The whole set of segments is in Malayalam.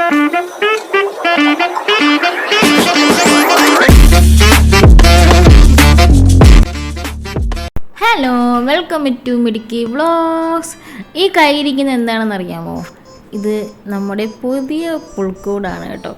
ഹലോ, വെൽക്കം ടു മിടുക്കി വ്ളോഗ്സ്. ഈ കയ്യിരിക്കുന്നത് എന്താണെന്ന് അറിയാമോ? ഇത് നമ്മുടെ പുതിയ പുൽക്കൂടാണ് കേട്ടോ.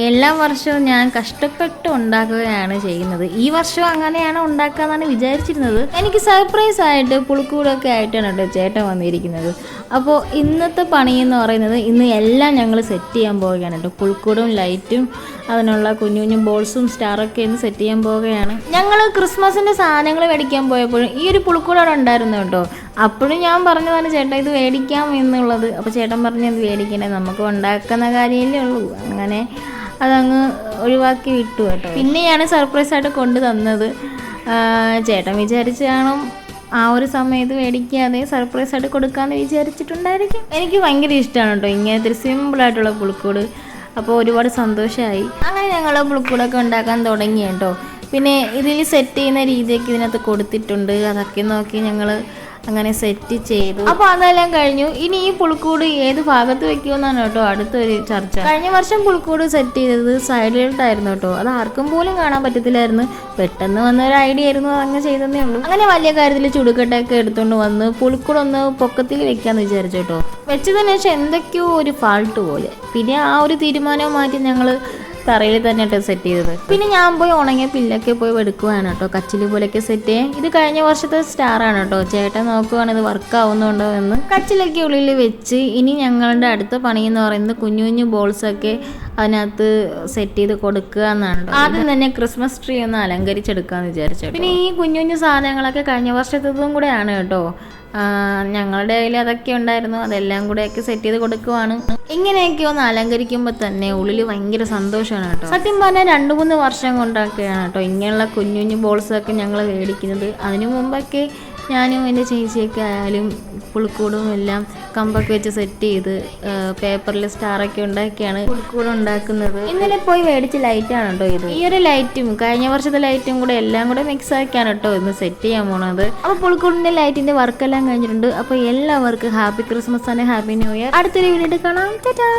എല്ലാ വർഷവും ഞാൻ കഷ്ടപ്പെട്ട് ഉണ്ടാക്കുകയാണ് ചെയ്യുന്നത്. ഈ വർഷം അങ്ങനെയാണ് ഉണ്ടാക്കാന്നാണ് വിചാരിച്ചിരുന്നത്. എനിക്ക് സർപ്രൈസ് ആയിട്ട് പുൽക്കൂടൊക്കെ ആയിട്ടാണ് കേട്ടോ ചേട്ടൻ വന്നിരിക്കുന്നത്. അപ്പോൾ ഇന്നത്തെ പണി എന്ന് പറയുന്നത് ഇന്ന് എല്ലാം ഞങ്ങൾ സെറ്റ് ചെയ്യാൻ പോവുകയാണ് കേട്ടോ. പുൽക്കൂടും ലൈറ്റും അതിനുള്ള കുഞ്ഞു കുഞ്ഞു ബോൾസും സ്റ്റാറൊക്കെ ഇന്ന് സെറ്റ് ചെയ്യാൻ പോവുകയാണ്. ഞങ്ങൾ ക്രിസ്മസിൻ്റെ സാധനങ്ങൾ മേടിക്കാൻ പോയപ്പോഴും ഈ ഒരു പുൽക്കൂട് അവിടെ ഉണ്ടായിരുന്നു കേട്ടോ. അപ്പോഴും ഞാൻ പറഞ്ഞതാണ് ചേട്ടാ ഇത് മേടിക്കാം എന്നുള്ളത്. അപ്പോൾ ചേട്ടൻ പറഞ്ഞു അത് മേടിക്കണേ, നമുക്ക് ഉണ്ടാക്കുന്ന കാര്യമല്ലേ ഉള്ളൂ. അങ്ങനെ അതങ്ങ് ഒഴിവാക്കി വിട്ടു കേട്ടോ. പിന്നെയാണ് സർപ്രൈസ് ആയിട്ട് കൊണ്ടു തന്നത്. ചേട്ടൻ വിചാരിച്ചാണോ ആ ഒരു സമയത്ത് മേടിക്കാതെ സർപ്രൈസ് ആയിട്ട് കൊടുക്കാമെന്ന് വിചാരിച്ചിട്ടുണ്ടായിരിക്കും. എനിക്ക് ഭയങ്കര ഇഷ്ടമാണ് കേട്ടോ ഇങ്ങനത്തെ ഒരു സിമ്പിളായിട്ടുള്ള പുൽക്കൂട്. അപ്പോൾ ഒരുപാട് സന്തോഷമായി. അങ്ങനെ ഞങ്ങൾ പുൽക്കൂടൊക്കെ ഉണ്ടാക്കാൻ തുടങ്ങി കേട്ടോ. പിന്നെ ഇതിൽ സെറ്റ് ചെയ്യുന്ന രീതിയൊക്കെ ഇതിനകത്ത് കൊടുത്തിട്ടുണ്ട്. അതൊക്കെ നോക്കി ഞങ്ങൾ അങ്ങനെ സെറ്റ് ചെയ്തു. അപ്പോൾ അതെല്ലാം കഴിഞ്ഞു. ഇനി ഈ പുൽക്കൂട് ഏത് ഭാഗത്ത് വെക്കുമെന്നാണ് കേട്ടോ അടുത്തൊരു ചർച്ച. കഴിഞ്ഞ വർഷം പുൽക്കൂട് സെറ്റ് ചെയ്തത് സൈഡിലോട്ടായിരുന്നു കേട്ടോ. അത് ആർക്കും പോലും കാണാൻ പറ്റത്തില്ലായിരുന്നു. പെട്ടെന്ന് വന്ന ഒരു ഐഡിയ ആയിരുന്നു, അതങ്ങ് ചെയ്തതേ ഉള്ളൂ. അങ്ങനെ വലിയ കാര്യത്തിൽ ചുടുകട്ടൊക്കെ എടുത്തുകൊണ്ട് വന്ന് പുൽക്കൂടൊന്ന് പൊക്കത്തിൽ വെക്കാന്ന് വിചാരിച്ചു കേട്ടോ. വെച്ചതിന് ശേഷം എന്തൊക്കെയോ ഒരു ഫാൾട്ട് പോലെ. പിന്നെ ആ ഒരു തീരുമാനം മാറ്റി ഞങ്ങൾ തറയിൽ തന്നെ കേട്ടോ സെറ്റ് ചെയ്തത്. പിന്നെ ഞാൻ പോയി ഉണങ്ങിയ പില്ലൊക്കെ പോയി എടുക്കുവാണ് കേട്ടോ. കച്ചില് പോലെയൊക്കെ സെറ്റ് ചെയ്യാൻ. ഇത് കഴിഞ്ഞ വർഷത്തെ സ്റ്റാറാണ് കേട്ടോ. ചേട്ടൻ നോക്കുവാണ് ഇത് വർക്ക് ആവുന്നുണ്ടോ എന്ന്. കച്ചിലൊക്കെ ഉള്ളിൽ വെച്ച് ഇനി ഞങ്ങളുടെ അടുത്ത പണി എന്ന് പറയുന്നത് കുഞ്ഞു കുഞ്ഞു ബോൾസൊക്കെ അതിനകത്ത് സെറ്റ് ചെയ്ത് കൊടുക്കുക എന്നാണ്. ആദ്യം തന്നെ ക്രിസ്മസ് ട്രീ ഒന്ന് അലങ്കരിച്ചെടുക്കാന്ന് വിചാരിച്ചു. പിന്നെ ഈ കുഞ്ഞു കുഞ്ഞു സാധനങ്ങളൊക്കെ കഴിഞ്ഞ വർഷത്തതും കൂടെ ആണ് കേട്ടോ. ഞങ്ങളുടെ കയ്യിൽ അതൊക്കെ ഉണ്ടായിരുന്നു. അതെല്ലാം കൂടെയൊക്കെ സെറ്റ് ചെയ്ത് കൊടുക്കുവാണ്. ഇങ്ങനെയൊക്കെ ഒന്ന് അലങ്കരിക്കുമ്പോൾ തന്നെ ഉള്ളിൽ ഭയങ്കര സന്തോഷമാണ് കേട്ടോ. സത്യം പറഞ്ഞാൽ 2-3 വർഷം കൊണ്ടൊക്കെയാണ് കേട്ടോ ഇങ്ങനെയുള്ള കുഞ്ഞു കുഞ്ഞു ബോൾസൊക്കെ ഞങ്ങൾ മേടിക്കുന്നത്. അതിനു മുമ്പൊക്കെ ഞാനും എൻ്റെ ചേച്ചിയൊക്കെ ആയാലും പുൽക്കൂടും എല്ലാം കമ്പൊക്കെ വെച്ച് സെറ്റ് ചെയ്ത് പേപ്പറിൽ സ്റ്റാറൊക്കെ ഉണ്ടാക്കിയാണ് പുൽക്കൂട് ഉണ്ടാക്കുന്നത്. ഇന്നലെ പോയി മേടിച്ച ലൈറ്റാണ് കേട്ടോ ഇത്. ഈ ഒരു ലൈറ്റും കഴിഞ്ഞ വർഷത്തെ ലൈറ്റും കൂടെ എല്ലാം കൂടെ മിക്സ് ആക്കിയാണ് കേട്ടോ ഇന്ന് സെറ്റ് ചെയ്യാൻ പോണത്. അപ്പോൾ പുൽക്കൂടിൻ്റെ ലൈറ്റിൻ്റെ വർക്കെല്ലാം കഴിഞ്ഞിട്ടുണ്ട്. അപ്പോൾ എല്ലാവർക്കും happy Christmas and happy new year. അടുത്തൊരു വീഡിയോ കാണാം. ടാറ്റാ.